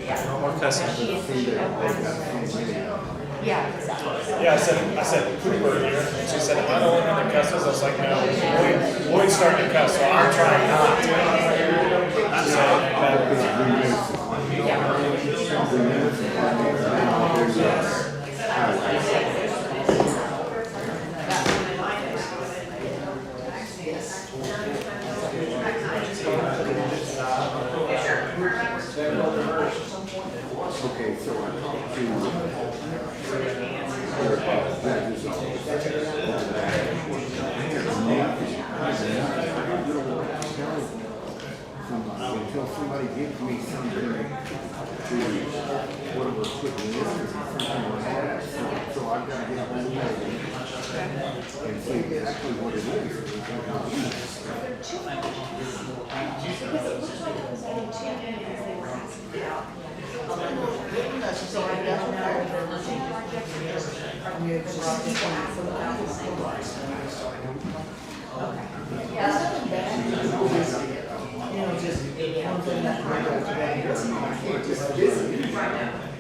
No more cussing. Yeah, exactly. Yeah, I said poop earlier, and she said, am I the one that cusses? I was like, no, Lloyd's starting to cuss, so I'm trying not to. Okay, so I talked to judges until somebody gives me something to whatever equipment this is, something like that. So I've got to get hold of it and see exactly what it is. So I guess that's nothing bad.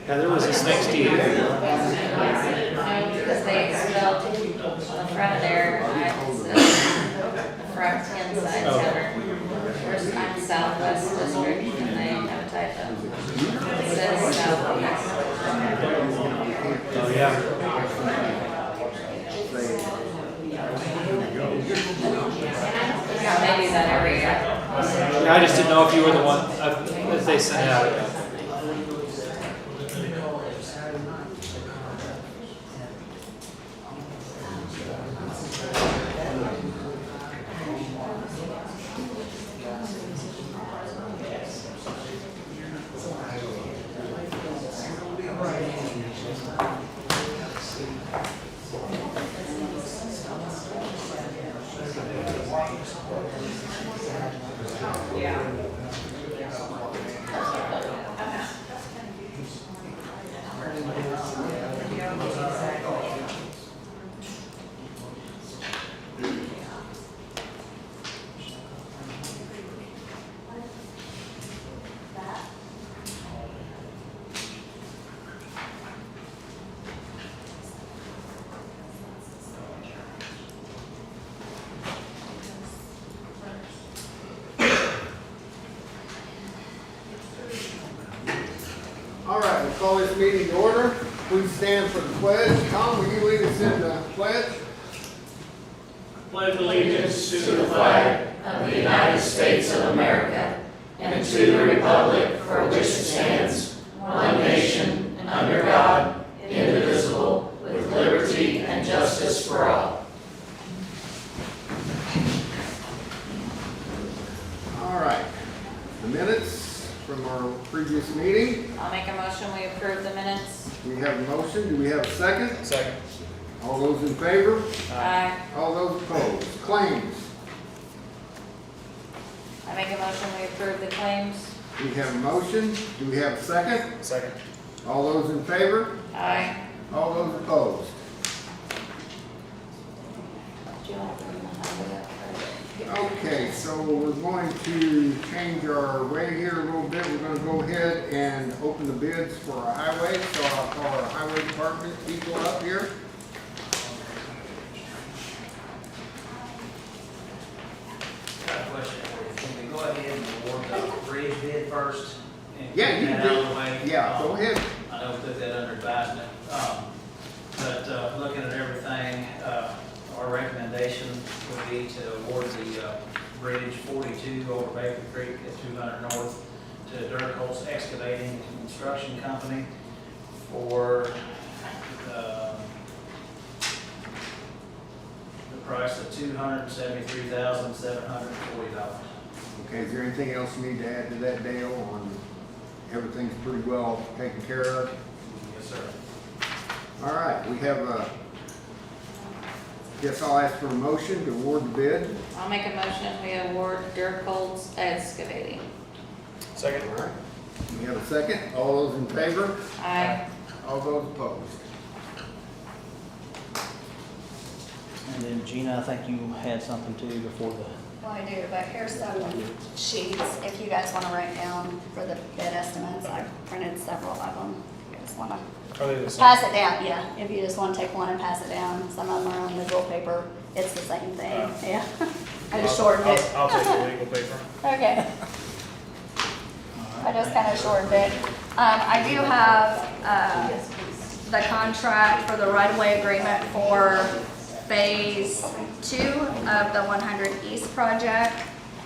Yeah, there was this next to you. Because they expelled the front of there, the front inside cover. I'm Southwest District and they have a typo. It says Southwest. Oh, yeah. Yeah, they do that every year. Yeah, I just didn't know if you were the one that they sent out. All right, we'll call this meeting to order. Please stand for the pledge. Tom, will you lead us in the pledge? Pledge allegiance to the flag of the United States of America and to the republic for which it stands, one nation, under God, indivisible, with liberty and justice for all. All right, the minutes from our previous meeting. I'll make a motion, we approve the minutes. We have a motion. Do we have a second? Second. All those in favor? Aye. All those opposed? Claims. I make a motion, we approve the claims. We have a motion. Do we have a second? Second. All those in favor? Aye. All those opposed? Do you want to bring the highway up first? Okay, so we're going to change our way here a little bit. We're gonna go ahead and open the bids for our highway. So I'll call our highway department people up here. Got a question for you. Can we go ahead and award the bridge bid first? And Yeah, get you that can out do- of the way? Yeah, go ahead. I know we put that under advisement, but looking at everything, our recommendation would be to award the Bridge 42 over Baker Creek at 200 North to Dirk Holtz Excavating and Construction Company for the price of $273,740. Okay, is there anything else you need to add to that, Dale, on everything's pretty well taken care of? Yes, sir. All right, we have a, guess I'll ask for a motion to award the bid. I'll make a motion, we award Dirk Holtz Excavating. Second. All right, we have a second. All those in favor? Aye. All those opposed? And then Gina, I think you had something too before the. Well, I do, but here's some sheets, if you guys wanna write down for the bid estimates, I printed several of them. If you just wanna Are they the same? pass it down, yeah, if you just wanna take one and pass it down, some of them are on legal paper, it's the same thing, yeah. I just shortened it. I'll take the legal paper. Okay. I just kinda shortened it. I do have, the contract for the right-of-way agreement for phase 2 of the 100 East project.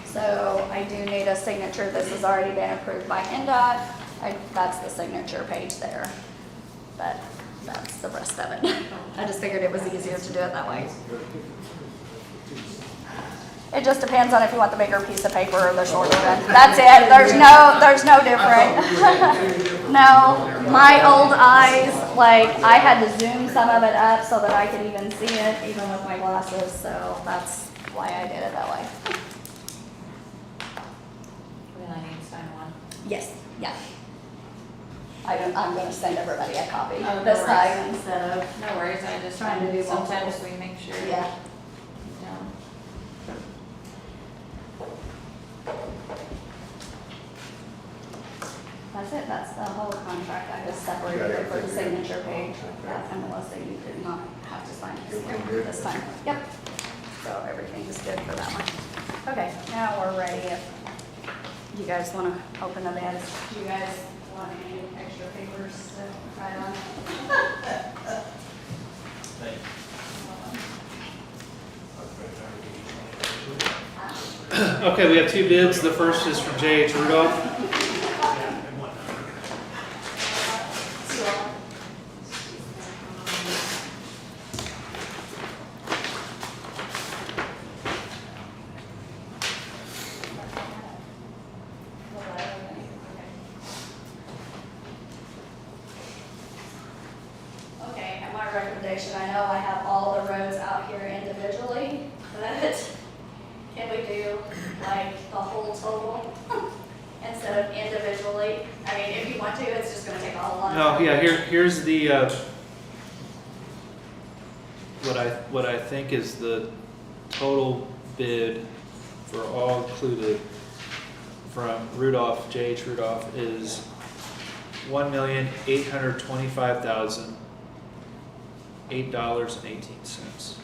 So I do need a signature. This has already been approved by NDOT. That's the signature page there. But that's the rest of it. I just figured it was easier to do it that way. It just depends on if you want the bigger piece of paper or the shorter one. That's it. There's no different. No, my old eyes, like I had to zoom some of it up so that I could even see it, even with my glasses. So that's why I did it that way. We only need to sign one. Yes, yeah. I'm gonna send everybody a copy Oh, this no time worries. instead of, No worries, I just Trying to do sometimes multiple. we make sure. yeah. No. That's it, that's the whole contract, I just separated it for the signature page, and Melissa, you did not have to sign this time. Yep, so everything is good for that one. Okay, now we're ready. If you guys wanna open the bids, do you guys want any extra papers to write on? Okay, we have two bids. The first is from J.H. Rudolph. Okay, and my recommendation, I know I have all the roads out here individually, but can we do like the whole total instead of individually? I mean, if you want to, it's just gonna take a whole lot. No, yeah, here's the, what I think is the total bid for all included from Rudolph, J.H. Rudolph is $1,825,008.18.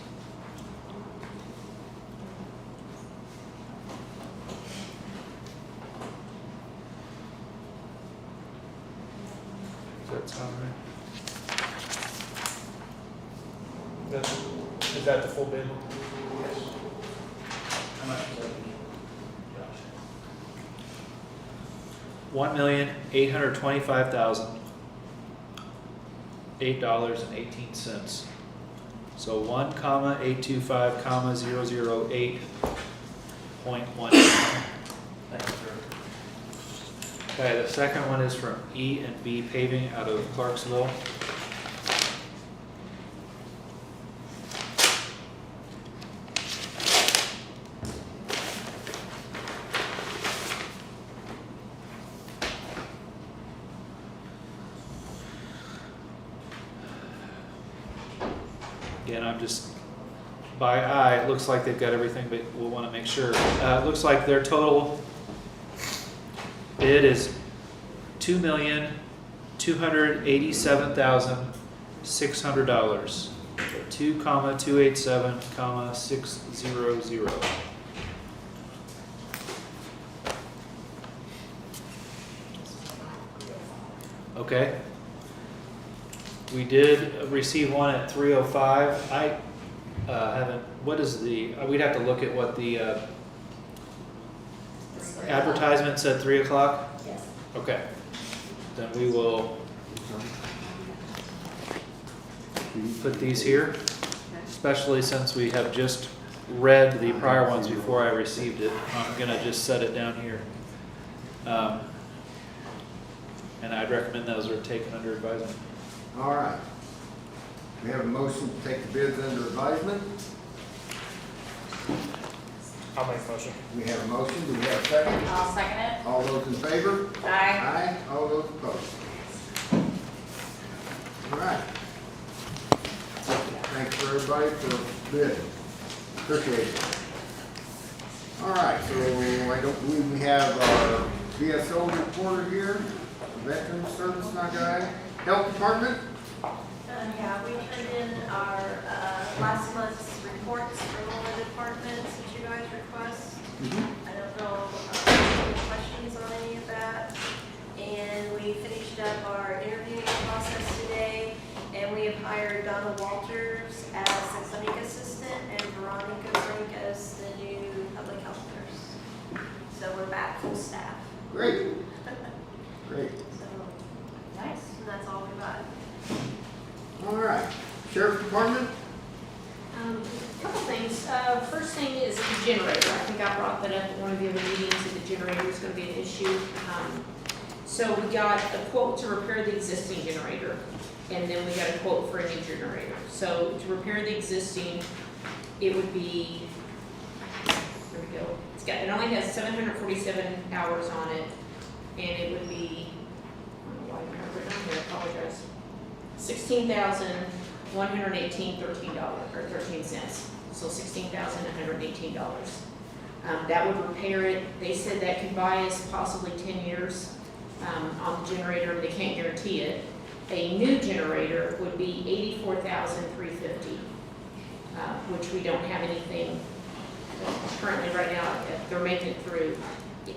Does that sound right? Is that the full bid? How much is that? $1,825,008.18. So 1,825,008.1. Thank you, sir. Okay, the second one is from E and B Paving out of Clarksville. Again, I'm just, by eye, it looks like they've got everything, but we'll want to make sure. It looks like their total bid is $2,287,600. 2,287,600. Okay. We did receive one at 3:05. I haven't, what is the, we'd have to look at what the advertisement said 3 o'clock? Yes. Okay. Then we will put these here, especially since we have just read the prior ones before I received it. I'm gonna just set it down here. And I'd recommend those are taken under advisement. All right. We have a motion to take the bids under advisement. I'll make a motion. We have a motion. Do we have a second? I'll second it. All those in favor? Aye. Aye. All those opposed? All right. Thanks for everybody for bidding. Appreciate it. All right, so I don't believe we have our VSO reporter here, Veteran Service guy, Health Department. Yeah, we turned in our last month's reports from all the departments that you guys request. I don't know if you have any questions on any of that. And we finished up our interviewing process today, and we have hired Donna Walters as the clinic assistant and Veronica Brink as the new public health nurse. So we're back full staff. Great. Great. So, Nice. and that's all we got. All right, Sheriff's Department. Couple things. First thing is the generator. I think I brought that up at one of the other meetings, that the generator is going to be an issue. So we got a quote to repair the existing generator, and then we got a quote for a new generator. So to repair the existing, it would be, there we go. It only has 747 hours on it, and it would be, I don't know why I didn't have it on here, I apologize. $13,118.13, so $16,118. That would repair it. They said that could buy us possibly 10 years on the generator. They can't guarantee it. A new generator would be $84,350, which we don't have anything currently right now. They're making it through.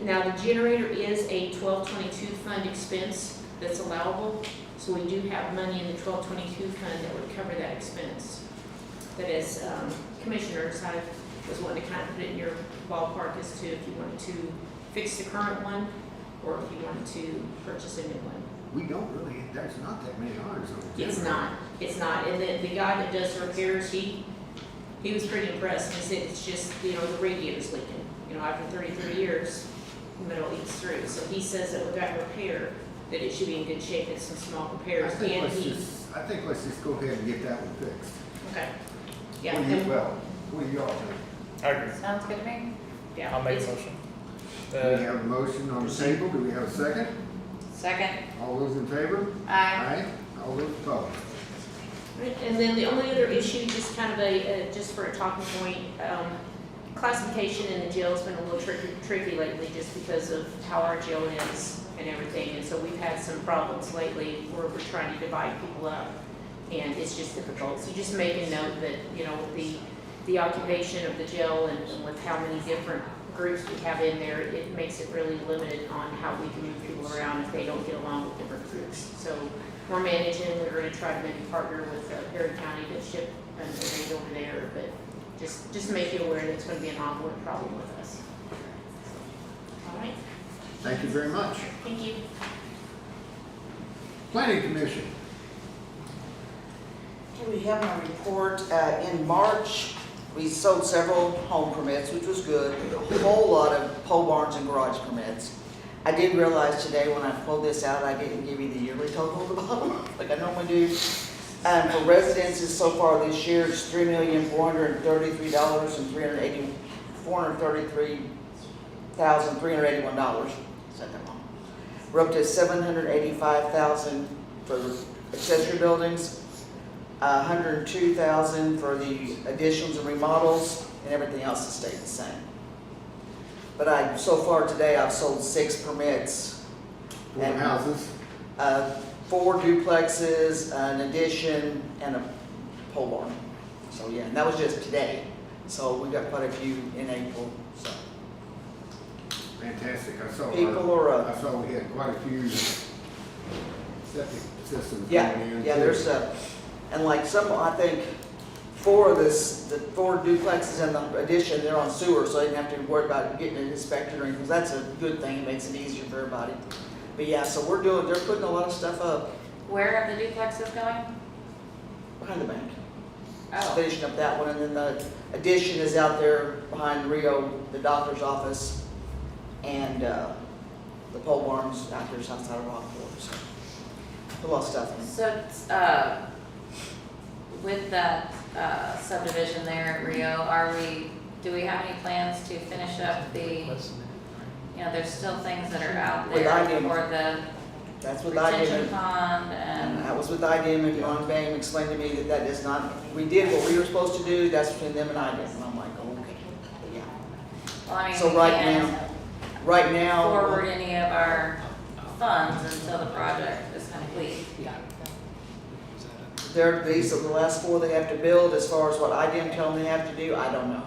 Now, the generator is a 1222 fund expense that's allowable. So we do have money in the 1222 fund that would cover that expense. But as commissioners, I was wanting to kind of put it in your ballpark as to if you wanted to fix the current one or if you wanted to purchase a new one. We don't really, there's not that many hours on it. It's not. And the guy that does the repairs, he was pretty impressed. He said it's just, the radiator's leaking. After 33 years, the metal leaks through. So he says that with that repair, that it should be in good shape. It's some small I repairs. think let's just go ahead and get that one fixed. Okay. Yeah. What do you, and- what do y'all think? I agree. Sounds good to me. Yeah. I'll make a it's- motion. Do we have a motion on the table? Do we have a second? Second. All those in favor? Aye. All those opposed? Right, and then the only other issue, just kind of just for a talking point, classification in the jail's been a little tricky lately just because of how our jail is and everything. And so we've had some problems lately where we're trying to divide people up, and it's just difficult. So just make a note that, with the occupation of the jail and with how many different groups we have in there, it makes it really limited on how we can move people around if they don't get along with different groups. So we're managing, we're going to try to maybe partner with Perry County to ship an aid over there, but just make you aware that it's going to be an ongoing problem with us. All right, Thank you very much. thank you. Planning Commission. Okay, we have my report. In March, we sold several home permits, which was good. A whole lot of pole barns and garage permits. I did realize today when I pulled this out, I didn't give you the yearly total at the bottom, like I normally do. For residences so far this year, it's $433,381. Said that wrong. We're up to $785,000 for accessory buildings, $102,000 for the additions and remodels, and everything else has stayed the same. But so far today, I've sold 6 permits. 4 houses. 4 duplexes, an addition, and a pole barn. So yeah, and that was just today. So we got quite a few in April, so. Fantastic. I saw we had quite a few septic systems Yeah, going in. yeah, too. there's and like I think 4 of the 4 duplexes and the addition, they're on sewer, so they didn't have to worry about getting it inspected or anything, 'cause that's a good thing, it makes it easier for everybody. But yeah, so they're putting a lot of stuff up Where are the duplexes going? behind the bank. Oh. Finishing up that one, and then the addition is out there behind Rio, the doctor's office, and the pole barn's out there south side of Rockport, so a lot of stuff in. So, with that subdivision there at Rio, do we have any plans to finish up the, there's still things that are out Well, I there do. for the That's what retention IDM, pond and and, that was with IDM, and Ron Bang explained to me that that is not, we did what we were supposed to do, that's between them and IDM, and I'm like, okay, yeah. well, I mean, So we right can't now, right now. forward any of our funds until the project is complete. These are the last 4 they have to build. As far as what IDM tell them they have to do, I don't know.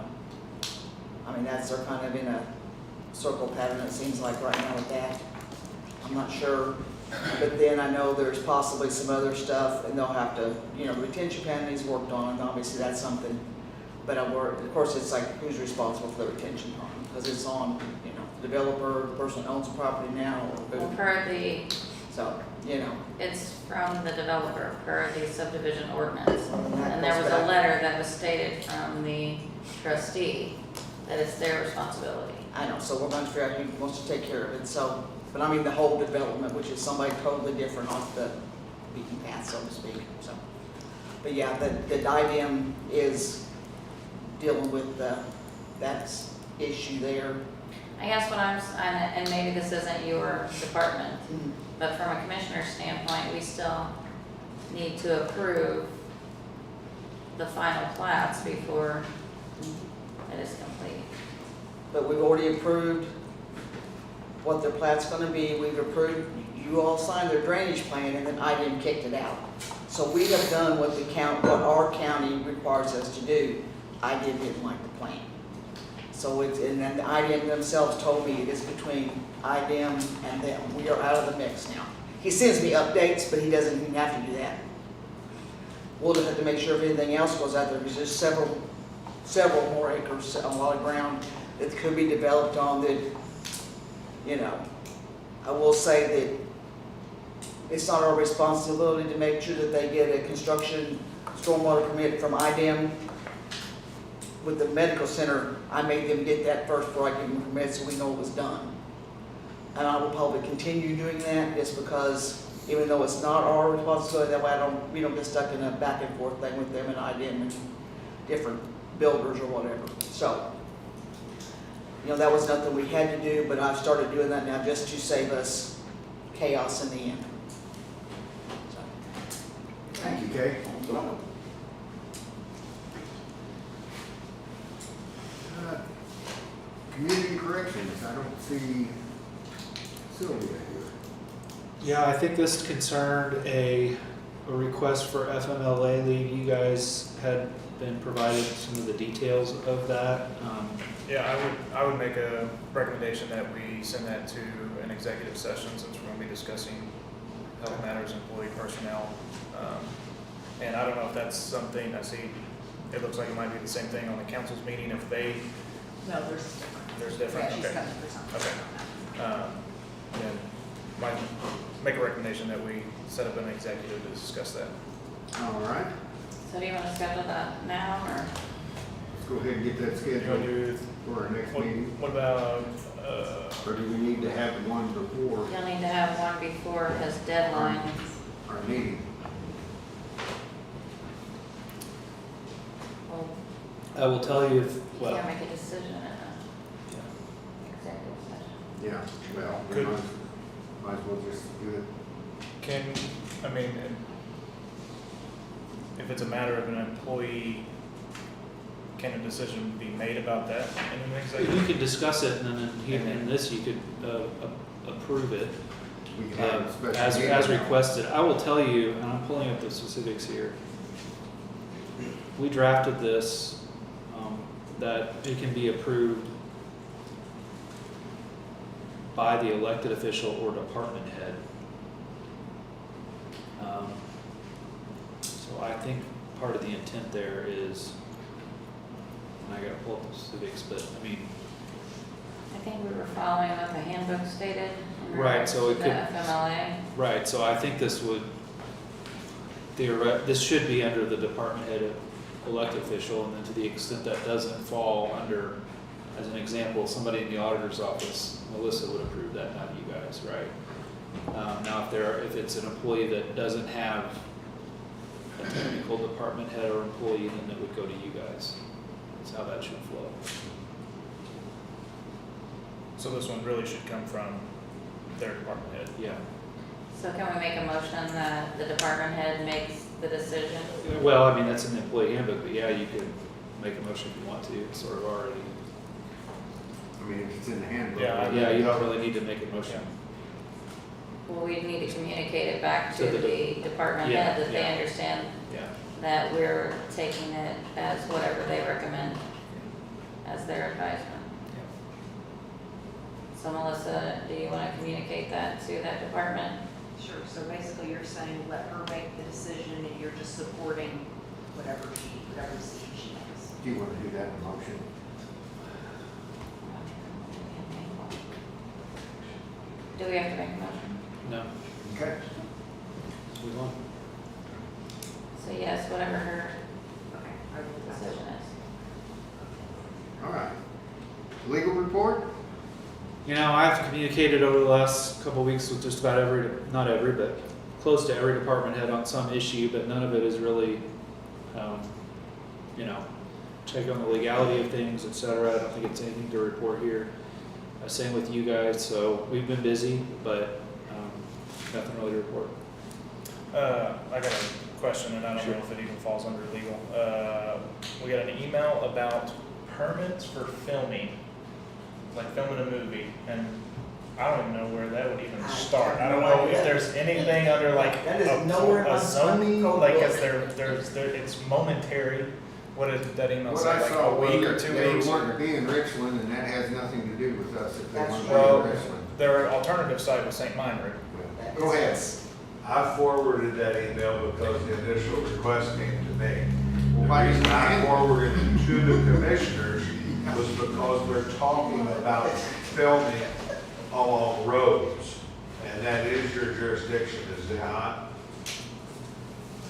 I mean, they're kind of in a circle pattern, it seems like right now with that. I'm not sure. But then I know there's possibly some other stuff, and they'll have to, retention pond needs worked on, and obviously that's something. But of course, it's like, who's responsible for the retention pond? Because it's on, the developer, the person that owns the property now, or Well, who. per the, So, it's from the developer, per the subdivision ordinance. that And there goes was a back. letter that was stated from the trustee that it's their responsibility. I know, so we're going to figure out who wants to take care of it, so, but I mean the whole development, which is somebody totally different off the beaten path, so to speak, so. But yeah, the IDM is dealing with that issue there. I guess what and maybe this isn't your department, but from a commissioner's standpoint, we still need to approve the final plats before it is complete. But we've already approved what their plat's gonna be, we've approved, you all signed their drainage plan, and then IDM kicked it out. So we have done what what our county requires us to do. IDM didn't like the plan. So and then the IDM themselves told me it is between IDM and them. We are out of the mix now. He sends me updates, but he doesn't even have to do that. We'll just have to make sure if anything else goes out there, because there's several more acres, a lot of ground that could be developed on that, I will say that it's not our responsibility to make sure that they get a construction stormwater permit from IDM. With the medical center, I made them get that first before I give them permit, so we know it was done. And I will probably continue doing that just because, even though it's not our responsibility, that way we don't get stuck in a back and forth thing with them and IDM and different builders or whatever. So, that was nothing we had to do, but I've started doing that now just to save us chaos in the end. So. Thank you, Kay. Community corrections, I don't see Sylvia here. Yeah, I think this concerned a request for FMLA leave. You guys had been provided some of the details of that. Yeah, I would make a recommendation that we send that to an executive session, since we're going to be discussing health matters, employee personnel. And I don't know if that's something, I see, it looks like it might be the same thing on the council's meeting, if they, No, there's different, she's okay. coming for something. Okay. Then might make a recommendation that we set up an executive to discuss that. All right, So do you want to schedule that now, or? let's go ahead and get that You want scheduled to do, for our next meeting. what about, Or do we need to have one before You'll need to have one before his deadline. our meeting? Well, I will tell you if, you well, can't make a decision in a executive session. Yeah, well, we Could- might as well just do it. if it's a matter of an employee, can a decision be made about that in an you executive? could discuss it, and then in this, you could approve it We can have a special as meeting. requested. I will tell you, and I'm pulling up the specifics here. We drafted this, that it can be approved by the elected official or department head. So I think part of the intent there is, and I gotta pull up the specifics, but I mean, I think we were following what the handbook stated in Right, regards so to it the could- FMLA. right, so I think this would, this should be under the department head elected official, and then to the extent that doesn't fall under, as an example, somebody in the auditor's office, Melissa would approve that, not you guys, right? Now, if it's an employee that doesn't have a technical department head or employee, then it would go to you guys. That's how that should flow. So this one really should come from their department head. Yeah. So can we make a motion that the department head makes the decision? Well, I mean, that's in the employee handbook, but yeah, you could make a motion if you want to, it's sort of already. I mean, if it's in the handbook. Yeah, Yeah, you don't really need to make a motion. Well, we need to communicate it back to To the the department yeah, head that they yeah. understand Yeah. that we're taking it as whatever they recommend as their advisement. So Melissa, do you wanna communicate that to that department? Sure, so basically you're saying let her make the decision and you're just supporting whatever decision she makes. Do you want to do that in motion? Do we have to make a motion? No, Okay. move on. So yes, whatever her Okay. I will- decision is. All right. Legal report? You know, I've communicated over the last couple of weeks with just about every, not every, but close to every department head on some issue, but none of it is really, you know, check on the legality of things, et cetera. I don't think it's anything to report here. Same with you guys, so we've been busy, but nothing really to report. I got a question, and I don't know if it even falls under legal. We got an email about permits for filming, like filming a movie, and I don't even know where that would even start. I don't know if there's anything under like That is nowhere in my a zoning, code like, book. cause it's momentary. What did that email What say, I like saw a was week or that 2 they weeks? wanted to be in Richland, and that has nothing to do with us if they That's want to be Well, in Richland. their alternative site was St. Meinrad. Go ahead. I forwarded that email because the initial request came to me. Why The didn't reason you I handle it? forwarded it to the commissioners was because we're talking about filming along roads. And that is your jurisdiction, is it not?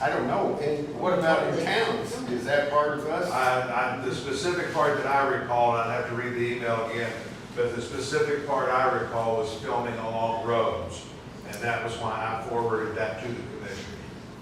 I don't know. And what about in towns? Is that part of us? The specific part that I recall, and I'd have to read the email again, but the specific part I recall was filming along roads. And that was why I forwarded that to the commission.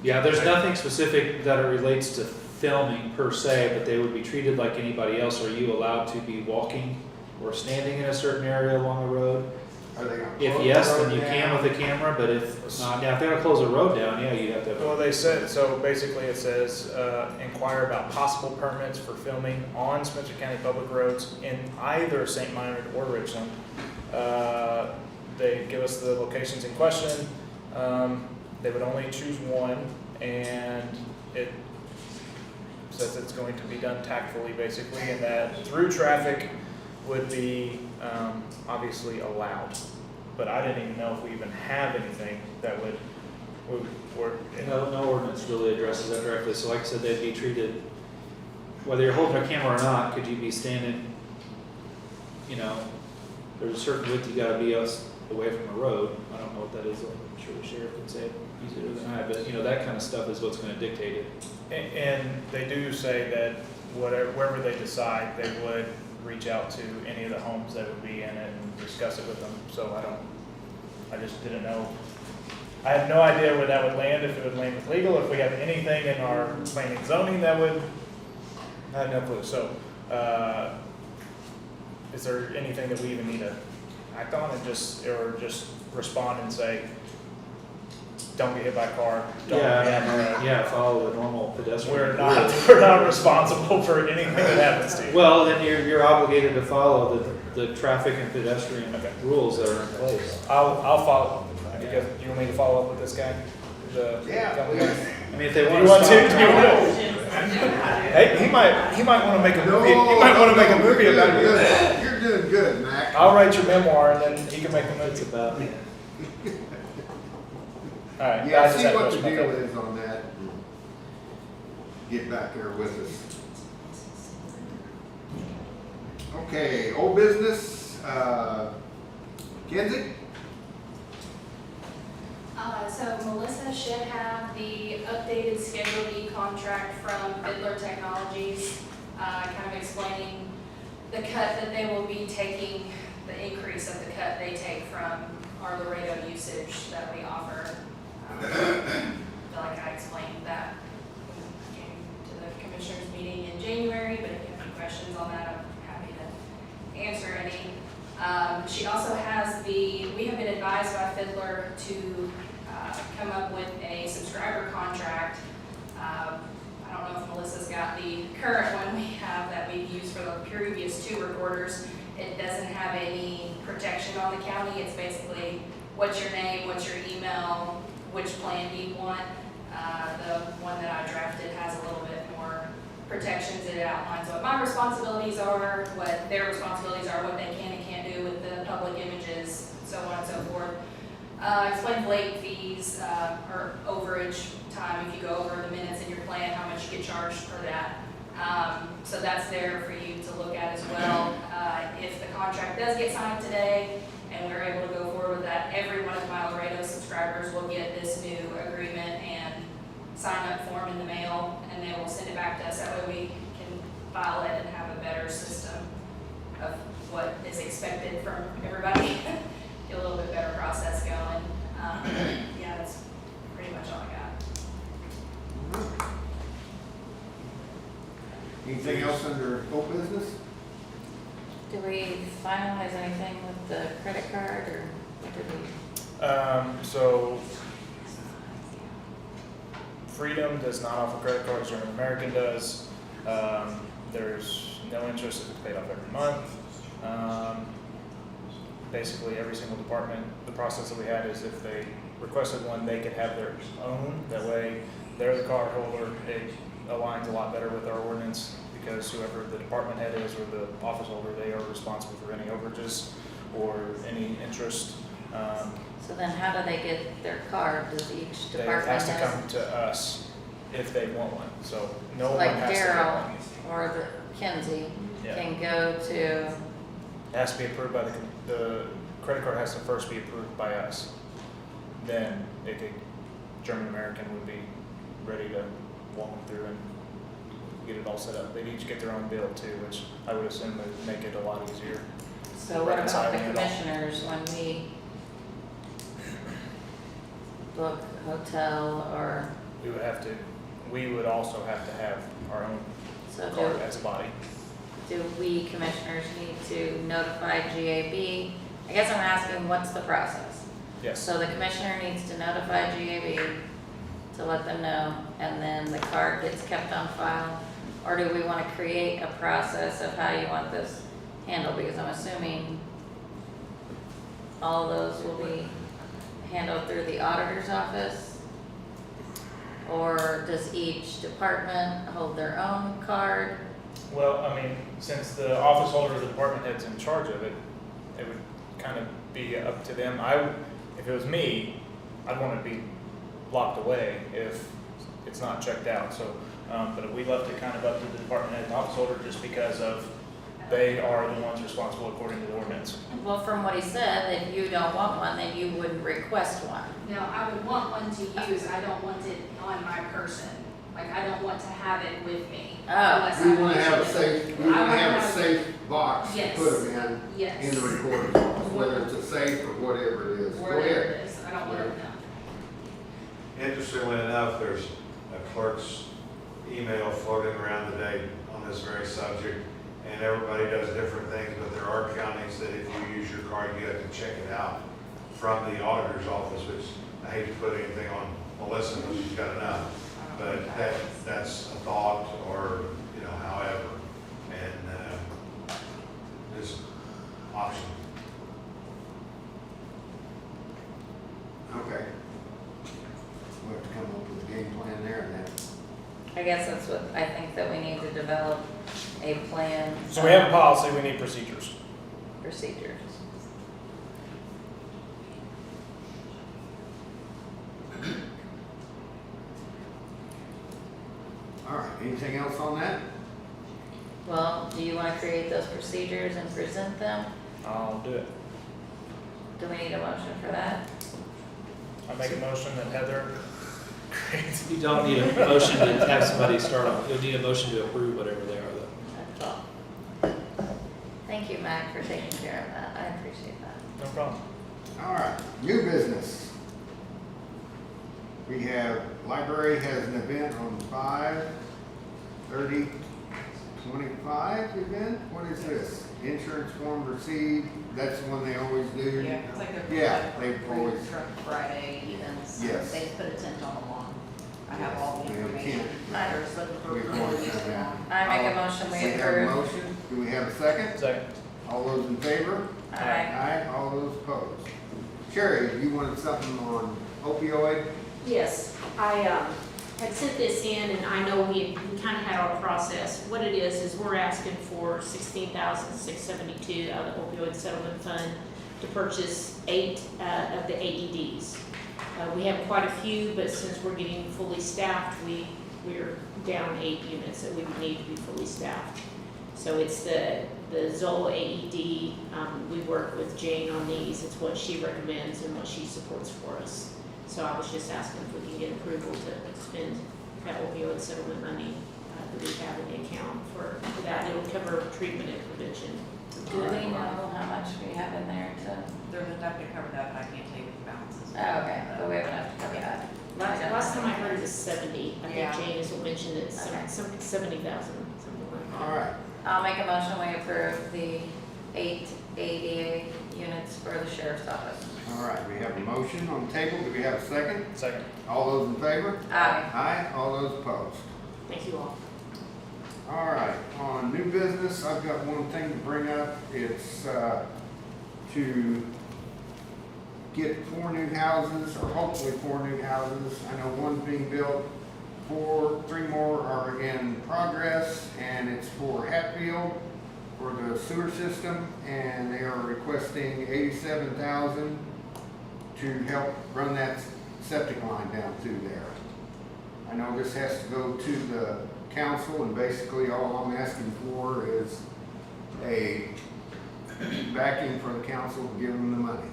Yeah, there's nothing specific that it relates to filming per se, but they would be treated like anybody else. Are you allowed to be walking or standing in a certain area along the road? Are they gonna If close yes, the then road you can down? with a camera, but if not, yeah, if they're gonna close a road down, yeah, you'd have to have. Well, they said, so basically it says, inquire about possible permits for filming on Spencer County public roads in either St. Meinrad or Richland. They give us the locations in question. They would only choose one, and it says it's going to be done tactfully, basically, and that through traffic would be, obviously allowed. But I didn't even know if we even have anything that would work. No ordinance really addresses that directly, so like I said, they'd be treated, whether you're holding a camera or not, could you be standing, you know, there's a certain width you gotta be away from a road. I don't know what that is, I'm sure the sheriff can say it easier than I, but you know, that kind of stuff is what's gonna dictate it. And they do say that wherever they decide, they would reach out to any of the homes that would be in it and discuss it with them. So I just didn't know. I have no idea where that would land, if it would land with legal, if we have anything in our planning and zoning that would, I had no clue. So, is there anything that we even need to act on and just respond and say, don't get hit by a car, don't be on the road? Yeah, follow the normal pedestrian. We're not responsible for anything that happens to you. Well, then you're obligated to follow the traffic and pedestrian Okay. rules that are in place. I'll follow, because you want me to follow up with this guy? Yeah, please. I mean, if they Do want you to want to? stop. Do you want to? Hey, he might want to make a movie, he might want to make a movie you're about doing it. good. You're doing good, Mac. I'll write your memoir and then he can make the It's movie. about, All right. I Yeah, just see had a what the question deal about that. is on that. and Get back there with us. Okay, old business, Kenzie? So Melissa should have the updated Schedule E contract from Fiddler Technologies, kind of explaining the cut that they will be taking, the increase of the cut they take from our Laredo usage that we offer. I feel like I explained that when I came to the commissioners meeting in January, but if you have any questions on that, I'm happy to answer any. She also has we have been advised by Fiddler to come up with a subscriber contract. I don't know if Melissa's got the current one we have that we've used for the previous 2 recorders. It doesn't have any protection on the county. It's basically what's your name, what's your email, which plan do you want. The one that I drafted has a little bit more protections. It outlines what my responsibilities are, what their responsibilities are, what they can and can't do with the public images, so on and so forth. Explain late fees, or overage time if you go over the minutes in your plan, how much you get charged for that. So that's there for you to look at as well. If the contract does get signed today and we're able to go forward with that, every one of my Laredo subscribers will get this new agreement and sign-up form in the mail, and they will send it back to us. That way we can file it and have a better system of what is expected from everybody. Get a little bit better process going. Yeah, that's pretty much all I got. Anything else under old business? Do we finalize anything with the credit card, or what did we? So Freedom does not offer credit cards, German American does. There's no interest if it's paid off every month. Basically, every single department, the process that we had is if they requested one, they could have their own. That way, they're the card holder. It aligns a lot better with our ordinance because whoever the department head is or the office holder, they are responsible for any overages or any interest. So then how do they get their card? Does each They department has to come to us if they want one. So no one like has to get Daryl one. or the Kenzie Yeah. can go to, It has to be approved by the credit card has to first be approved by us. Then it could, German American would be ready to walk them through and get it all set up. They'd each get their own bill too, which I would assume would make it a lot easier. so what about the Reconciling it all. commissioners when we book hotel or, We would also have to have our own so card as a body. do we commissioners need to notify GAB? I guess I'm asking, what's the process? Yes. So the commissioner needs to notify GAB to let them know, and then the card gets kept on file? Or do we want to create a process of how you want this handled? Because I'm assuming all those will be handled through the auditor's office? Or does each department hold their own card? Well, I mean, since the office holder or the department head's in charge of it, it would kind of be up to them. If it was me, I'd want to be locked away if it's not checked out. So, but we left it kind of up to the department head and office holder just because of they are the ones responsible according to the ordinance. Well, from what he said, if you don't want one, then you wouldn't request one. No, I would want one to use. I don't want it on my person. Like, I don't want to have it with me. Oh. unless We I wanna have a to. safe, we I wanna wanna have a have- safe box to Yes. put them Yes. in the recorder's office, whether it's a safe or whatever it is. Go Wherever ahead. it is. I don't want it now. Interestingly enough, there's a clerk's email floating around today on this very subject, and everybody does different things, but there are counties that if you use your card, you have to check it out from the auditor's office, which I hate to put anything on Melissa, but she's got enough. But that's a thought, or, however, and this option. Okay. We'll have to come up with a game plan there and then. I guess that's what I think, that we need to develop a plan. So we have a policy, we need procedures. Procedures. All right, anything else on that? Well, do you want to create those procedures and present them? I'll do it. Do we need a motion for that? I make a motion that Heather creates. You don't need a motion to have somebody start on, you'll need a motion to approve whatever they are though. That's all. Thank you, Mac, for taking care of that. I appreciate that. No problem. All right, new business. We have, library has an event on 5/30/25 event. What is this? Insurance form received, that's the one they always do? Yeah, it's like a. Yeah, they've always, Truck Friday events. Yes. They just put a tent on the lawn. I have all the Yes, they information. can't. There's looking for We've approval always use done that. lawn. I make a motion, we we have a approve. motion, do we have a second? Second. All those in favor? Aye. Aye, all those opposed. Sherry, you wanted something on opioid? Yes, I had sent this in, and I know we kind of had our process. What it is we're asking for $16,672 out of the opioid settlement fund to purchase 8 of the AEDs. We have quite a few, but since we're getting fully staffed, we're down 8 units that we would need to be fully staffed. So it's the Zoll AED, we work with Jane on these, it's what she recommends and what she supports for us. So I was just asking if we can get approval to spend that opioid settlement money that we have in the account for that. It'll cover treatment and prevention. Do we know how much we have in there to, There's enough to cover that, but I can't tell you what the balance is. oh, okay, but we have enough to cover that. Last time I heard it was 70. I Yeah. think Jane has mentioned it's Okay. some 70,000, something like that. All right, I'll make a motion, we approve the 8 ADA units for the sheriff's office. all right, we have a motion on the table, do we have a second? Second. All those in favor? Aye. Aye, all those opposed. Thank you all. All right, on new business, I've got one thing to bring up. It's to get 4 new houses, or hopefully 4 new houses. I know one's being built, 3 more are in progress, and it's for Hatfield for the sewer system, and they are requesting $87,000 to help run that septic line down through there. I know this has to go to the council, and basically all I'm asking for is a backing for the council to give them the money.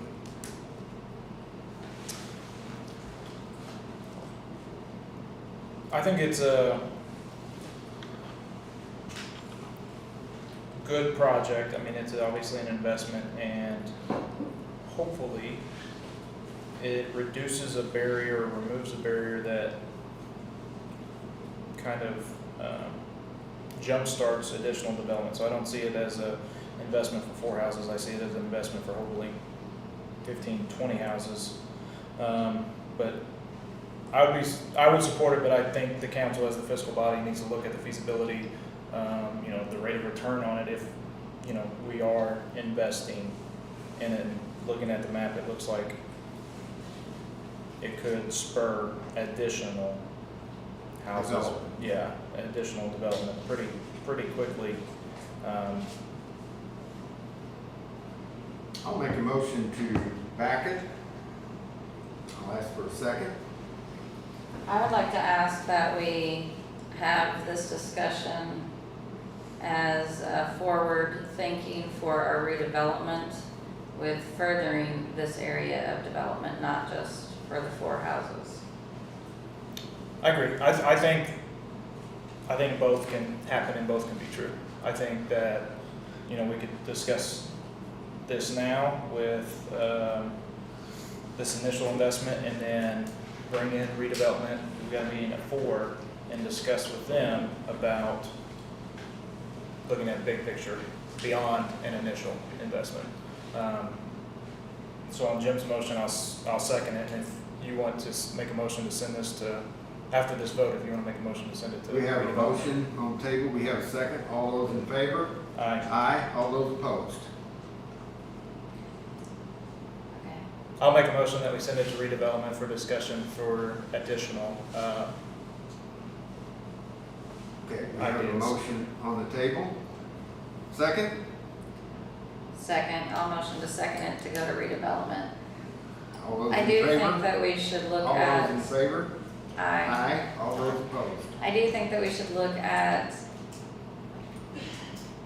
I think it's a good project. I mean, it's obviously an investment, and hopefully it reduces a barrier, removes a barrier that kind of jumpstarts additional development. So I don't see it as an investment for 4 houses. I see it as an investment for hopefully 15, 20 houses. But I would support it, but I think the council as the fiscal body needs to look at the feasibility, the rate of return on it if, we are investing in it. And looking at the map, it looks like it could spur additional houses. Development. Yeah, additional development pretty quickly. I'll make a motion to back it. I'll ask for a second. I would like to ask that we have this discussion as forward thinking for our redevelopment with furthering this area of development, not just for the 4 houses. I agree. I think both can happen and both can be true. I think that, we could discuss this now with this initial investment, and then bring in redevelopment. We've got a meeting at 4 and discuss with them about looking at the big picture beyond an initial investment. So on Jim's motion, I'll second it. And if you want to make a motion to send this to, after this vote, if you want to make a motion to send it to. We have a redevelopment. motion on the table, we have a second. All those in favor? Aye. Aye, all those opposed. Okay. I'll make a motion that we send it to redevelopment for discussion for additional, Okay, we have a Ideas. motion on the table. Second? Second, I'll motion to second it to go to redevelopment. All those I in do favor? think that we should look All at, those in favor? I Aye, all those opposed. do think that we should look at,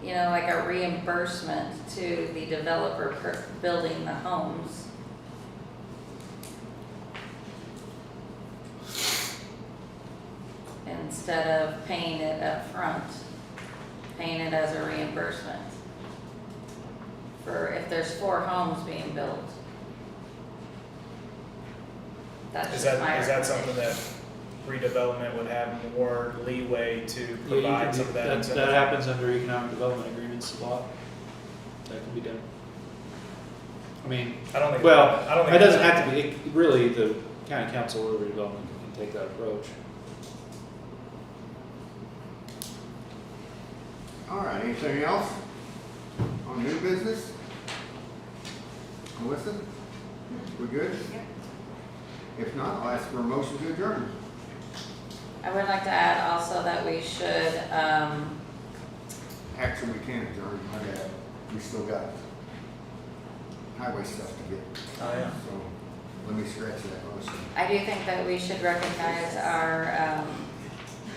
like a reimbursement to the developer for building the homes. Instead of paying it up front, paying it as a reimbursement. For if there's 4 homes being built. That's is just my that something that recommendation. redevelopment would have more leeway to Yeah, you provide can some of that? that incentive? happens under economic development agreements a lot. That can be done. I mean, I don't think. well, I don't think. it doesn't have to be, really, the county council or redevelopment can take that approach. All right, anything else on new business? Melissa? We good? If not, I'll ask for a motion to adjourn. I would like to add also that we should, Actually, we can't adjourn, my bad. We still got highway stuff to get. Oh, yeah. So let me scratch that motion. I do think that we should recognize our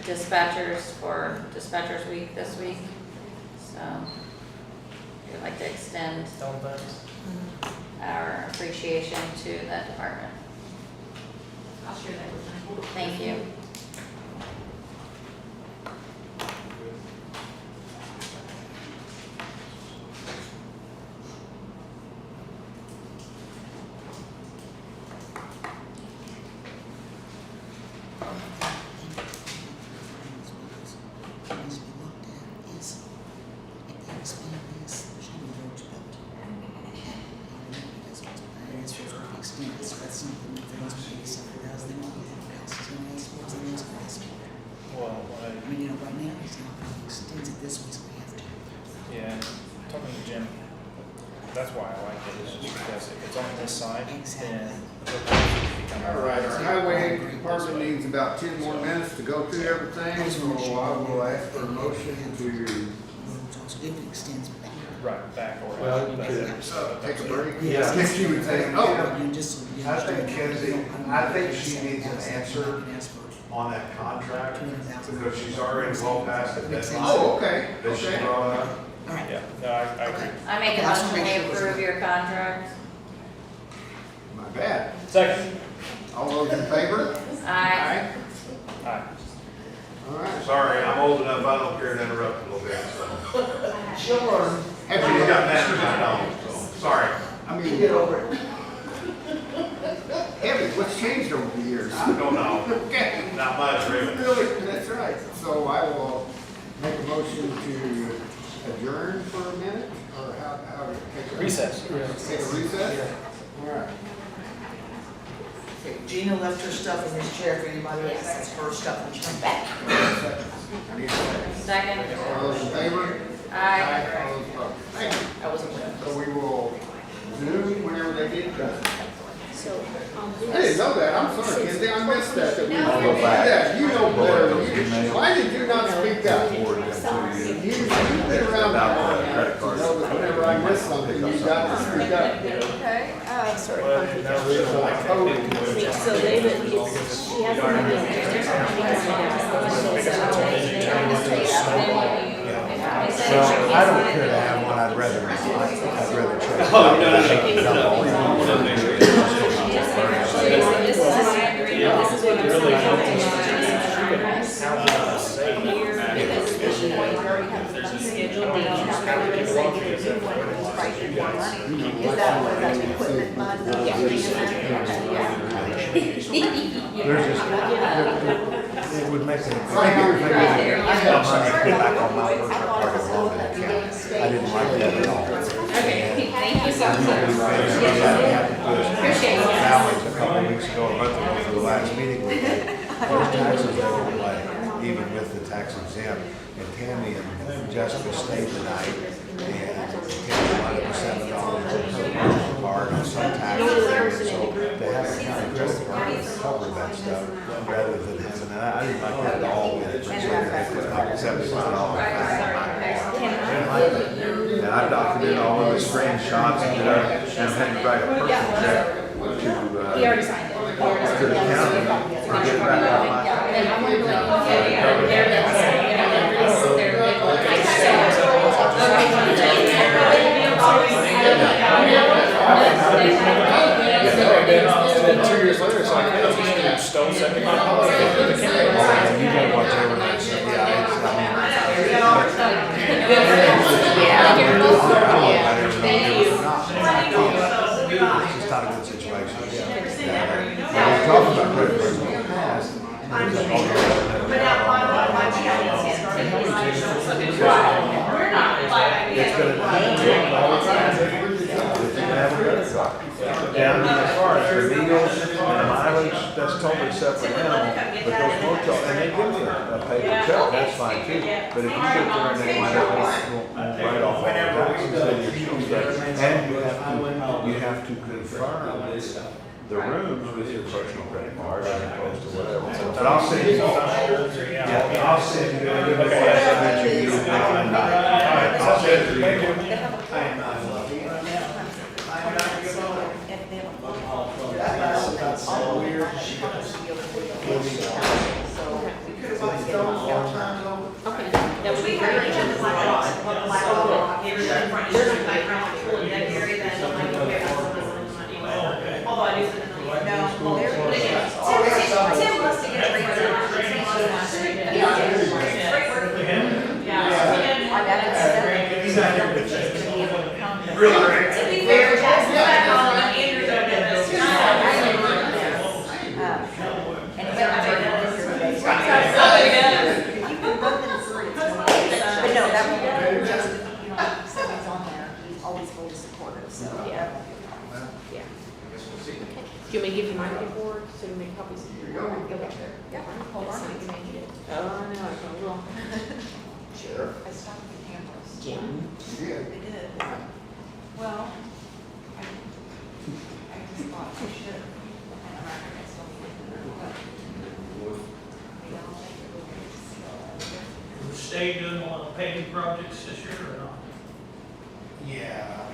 dispatchers for Dispatchers Week this week. So we'd like to extend Don't thanks. our appreciation to that department. I'll share that with you. Thank you. Well, I mean, you know, right now, he's not going to extend it this week, so we have to. yeah, talking to Jim, that's why I like it, is just because if it's on this side, then. All right, our highway department needs about 10 more minutes to go through everything, so I will ask for a motion to So if it extends back. Right, back or. Well, you could, take a break. Yeah. Guess you would say, oh, You just so you I think understand. Kenzie, I think she needs an answer You can ask for on that contract, 200,000. because she's already well past the deadline oh, okay, that she okay. brought up. All right. Yeah, no, I agree. I make a Yeah, I just motion wanna make to sure approve your contract. My bad. Second. All those in favor? Aye. Aye. All right. Sorry, I'm old enough, I don't care to interrupt a little bit, so. Sure. She's got that in my own, so, sorry. I mean, get over it. Heavy, what's changed over the years? I don't know, Okay. not much, really. Really, that's right. So I will make a motion to adjourn for a minute, or how to take a Recess. Take a recess? All right. Okay, Gina left her stuff in this chair for anybody else, that's her stuff when she comes back. I need a second. Second. All those in favor? Aye. All those opposed? Thank you. I wasn't with her. So we will Zoom whenever they get done. So, I didn't know that, I'm sorry, Kenzie, I missed that. That we No, did you're that. You know better. Those emails. Why did you not speak up? Forward them to you. You've been around About the long credit enough card. to know that whenever I miss something, you got to speak up. Okay, But no reason I can't do it. so David, she has a meeting. Well, I don't care to have one, I'd rather trade. Oh, no, This is what I'm Really It would make it. I didn't like that at all. Okay, thank you so much. Appreciate it. Families a couple of weeks ago, a month ago, for the last meeting, we had those taxes they were like, even with the tax exempt. And Tammy and Jessica stayed the night, and Tammy wanted $7 per card on some taxes. So they have a county credit card that covered that stuff, rather than having, and I didn't like that at all. It's like $75. And I documented all of the screenshots and had to write a personal check He already signed it. to the county to get it back out of my. And I'm going to let you know, they're And then 2 years later, it's like, hey, you stole $75 for the camera. You know what they were like, yeah, it's just not a good situation. When we talk about credit cards in the past, it's gonna, if you have a credit card. Down as far as the meals and the mileage, that's totally separate animal, but those motel, and they give you a paper check, that's fine too. But if you sit there and they wind up won't write off all the taxes, then you're still stuck. And you have to confirm the rooms with your personal credit card as opposed to whatever. But I'll send you, yeah, I'll send you, that you use that night. I'll send you. Okay, that would be We great. really have the black box, here's the front, here's the background, fully decorated, that don't like to pay for some of the money. Although I do send them the link. No, well, there But it again, is. Tim wants to get a free Yeah. Great work for him. Yeah. Really great. To be fair, Jackson back on, Andrew's over this. And it's not very good. But no, that one, just, you know, somebody's on there, he's always fully supportive, so. Yeah. Yeah. Do you want me to give you my paperwork so you make copies? Go back there. Yeah, hold on, you may need it. Oh, I know, I will. Sure. I stopped the cameras. Jim? Yeah. They did. Well, I just thought I should. And I'm not gonna still need it. Stay doing a lot of paving projects this year or not? Yeah,